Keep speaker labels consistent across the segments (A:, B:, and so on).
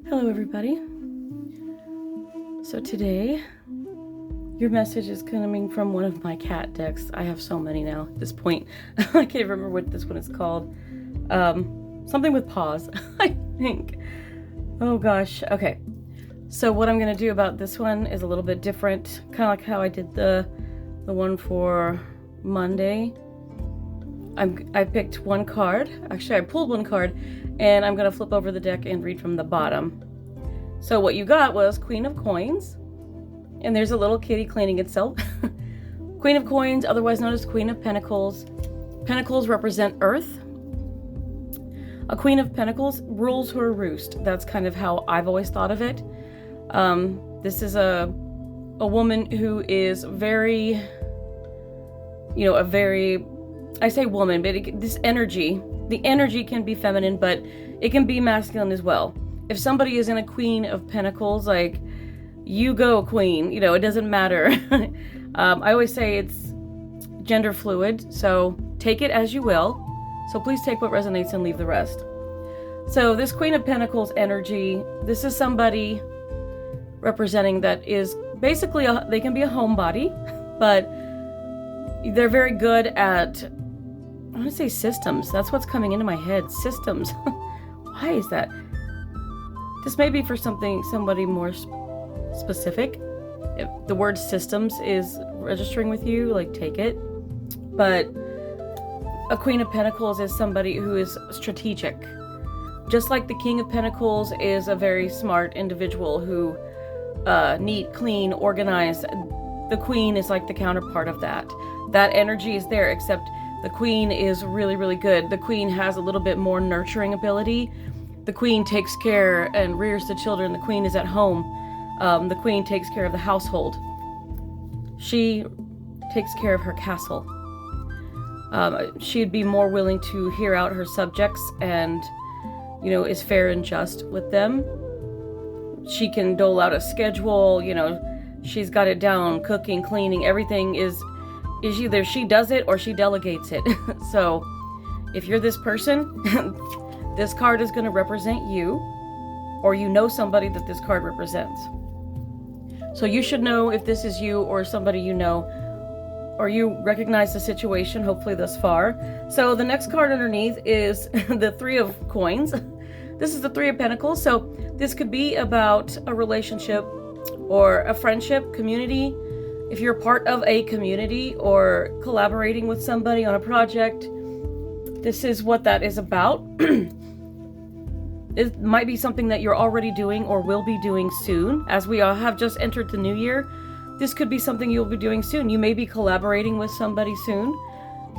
A: Hello everybody. So today, your message is coming from one of my cat decks. I have so many now at this point. I can't even remember what this one is called. Something with paws, I think. Oh gosh, okay. So what I'm gonna do about this one is a little bit different, kind of like how I did the one for Monday. I picked one card. Actually, I pulled one card, and I'm gonna flip over the deck and read from the bottom. So what you got was Queen of Coins, and there's a little kitty cleaning itself. Queen of Coins, otherwise known as Queen of Pentacles. Pentacles represent Earth. A Queen of Pentacles rules her roost. That's kind of how I've always thought of it. This is a woman who is very, I say woman, but the energy can be feminine, but it can be masculine as well. If somebody is in a Queen of Pentacles, like, you go queen, it doesn't matter. I always say it's gender fluid, so take it as you will. So please take what resonates and leave the rest. So this Queen of Pentacles energy, this is somebody representing that is basically, they can be a homebody, but they're very good at, I want to say systems. That's what's coming into my head. Systems. Why is that? This may be for somebody more specific. If the word systems is registering with you, like, take it. But a Queen of Pentacles is somebody who is strategic. Just like the King of Pentacles is a very smart individual who neat, clean, organized. The Queen is like the counterpart of that. That energy is there, except the Queen is really, really good. The Queen has a little bit more nurturing ability. The Queen takes care and rears the children. The Queen is at home. The Queen takes care of the household. She takes care of her castle. She'd be more willing to hear out her subjects and, is fair and just with them. She can dole out a schedule, she's got it down, cooking, cleaning, everything is either she does it or she delegates it. So if you're this person, this card is going to represent you, or somebody that this card represents. So you should know if this is you or somebody you know, or you recognize the situation, hopefully thus far. So the next card underneath is the Three of Coins. This is the Three of Pentacles. So this could be about a relationship or a friendship, community. If you're part of a community or collaborating with somebody on a project, this is what that is about. It might be something that you're already doing or will be doing soon. As we all have just entered the new year, this could be something you'll be doing soon. You may be collaborating with somebody soon.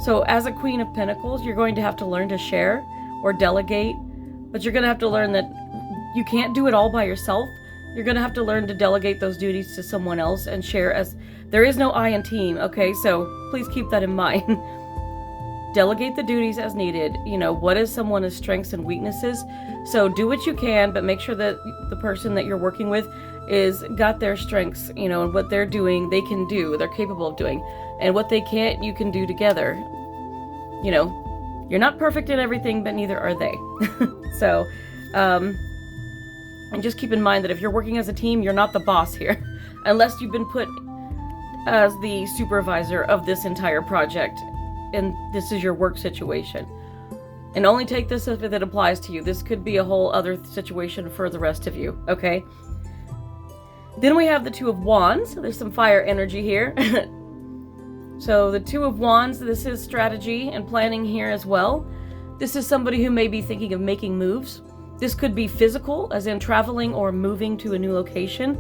A: So as a Queen of Pentacles, you're going to have to learn to share or delegate, but you're going to have to learn that you can't do it all by yourself. You're going to have to learn to delegate those duties to someone else and share, as there is no I in team, okay? So please keep that in mind. Delegate the duties as needed. What is someone's strengths and weaknesses? So do what you can, but make sure that the person that you're working with is got their strengths, and what they're doing, they can do, they're capable of doing. And what they can't, you can do together. You're not perfect at everything, but neither are they. So, and just keep in mind that if you're working as a team, you're not the boss here, unless you've been put as the supervisor of this entire project, and this is your work situation. And only take this if it applies to you. This could be a whole other situation for the rest of you, okay? Then we have the Two of Wands. There's some fire energy here. So the Two of Wands, this is strategy and planning here as well. This is somebody who may be thinking of making moves. This could be physical, as in traveling or moving to a new location.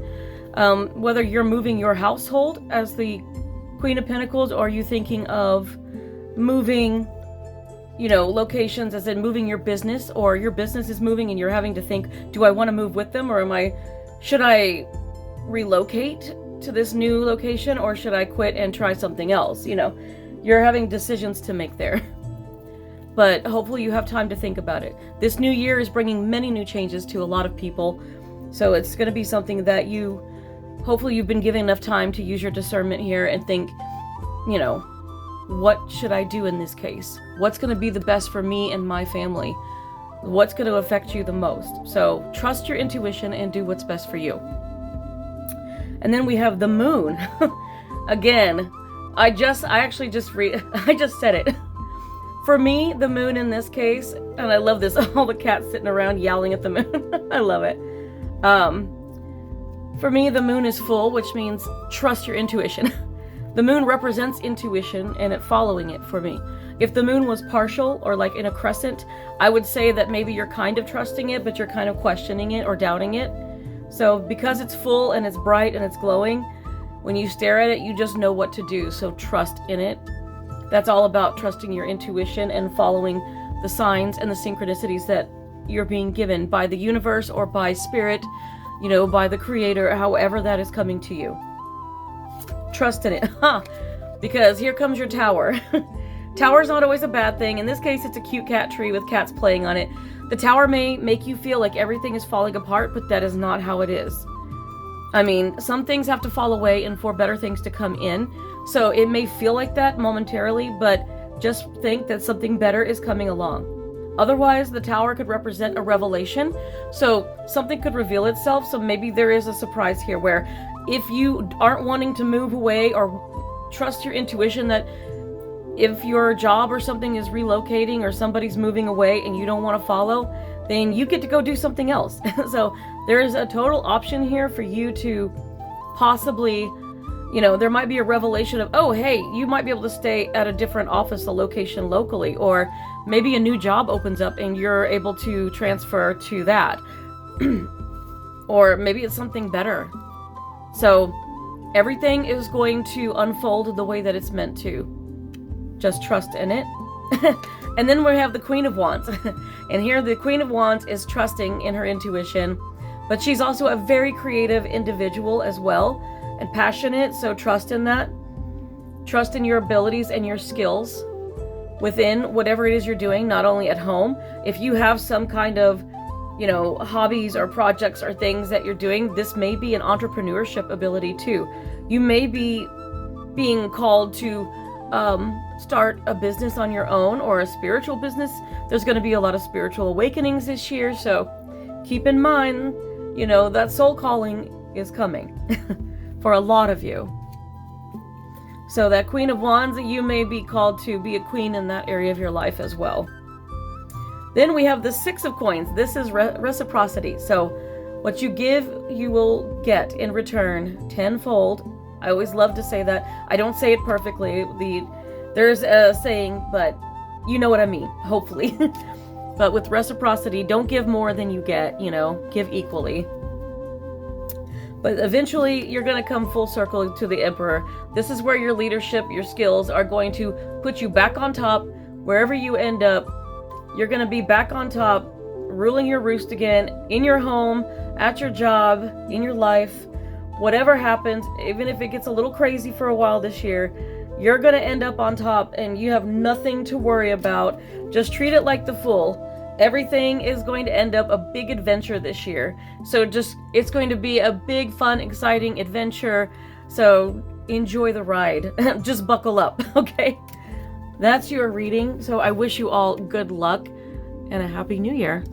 A: Whether you're moving your household as the Queen of Pentacles, or are you thinking of moving, locations, as in moving your business, or your business is moving and you're having to think, do I want to move with them, or should I relocate to this new location, or should I quit and try something else? You're having decisions to make there. But hopefully you have time to think about it. This new year is bringing many new changes to a lot of people. So it's going to be something that hopefully you've been given enough time to use your discernment here and think, what should I do in this case? What's going to be the best for me and my family? what's going to affect you the most. So trust your intuition and do what's best for you. And then we have the moon. Again, I just said it. For me, the moon in this case, and I love this, all the cats sitting around yelling at the moon. I love it. For me, the moon is full, which means trust your intuition. The moon represents intuition and it following it for me. If the moon was partial or like in a crescent, I would say that maybe you're kind of trusting it, but you're kind of questioning it or doubting it. So because it's full and it's bright and it's glowing, when you stare at it, you just know what to do. So trust in it. That's all about trusting your intuition and following the signs and the synchronicities that you're being given by the universe or by spirit, by the creator, however that is coming to you. Trust in it. Because here comes your tower. Tower's not always a bad thing. In this case, it's a cute cat tree with cats playing on it. The tower may make you feel like everything is falling apart, but that is not how it is. I mean, some things have to fall away and for better things to come in. So it may feel like that momentarily, but just think that something better is coming along. Otherwise, the tower could represent a revelation. So something could reveal itself. So maybe there is a surprise here where if you aren't wanting to move away or trust your intuition that if your job or something is relocating or somebody's moving away and you don't want to follow, then you get to go do something else. So there is a total option here for you to possibly, there might be a revelation of, oh, hey, you might be able to stay at a different office, a location locally, or maybe a new job opens up and you're able to transfer to that. Or maybe it's something better. So everything is going to unfold the way that it's meant to. Just trust in it. And then we have the Queen of Wands. And here the Queen of Wands is trusting in her intuition, but she's also a very creative individual as well and passionate. So trust in that. Trust in your abilities and your skills within whatever it is you're doing, not only at home. If you have some kind of, hobbies or projects or things that you're doing, this may be an entrepreneurship ability too. You may be being called to start a business on your own or a spiritual business. There's going to be a lot of spiritual awakenings this year, so keep in mind, that soul calling is coming for a lot of you. So that Queen of Wands, you may be called to be a queen in that area of your life as well. Then we have the Six of Coins. This is reciprocity. So what you give, you will get in return tenfold. I always love to say that. I don't say it perfectly. There's a saying, but you know what I mean, hopefully. But with reciprocity, don't give more than you get, give equally. But eventually, you're going to come full circle to the Emperor. This is where your leadership, your skills are going to put you back on top. Wherever you end up, you're going to be back on top, ruling your roost again, in your home, at your job, in your life. Whatever happens, even if it gets a little crazy for a while this year, you're going to end up on top and you have nothing to worry about. Just treat it like the Fool. Everything is going to end up a big adventure this year. So it's going to be a big, fun, exciting adventure. So enjoy the ride. Just buckle up, okay? That's your reading. So I wish you all good luck and a happy new year.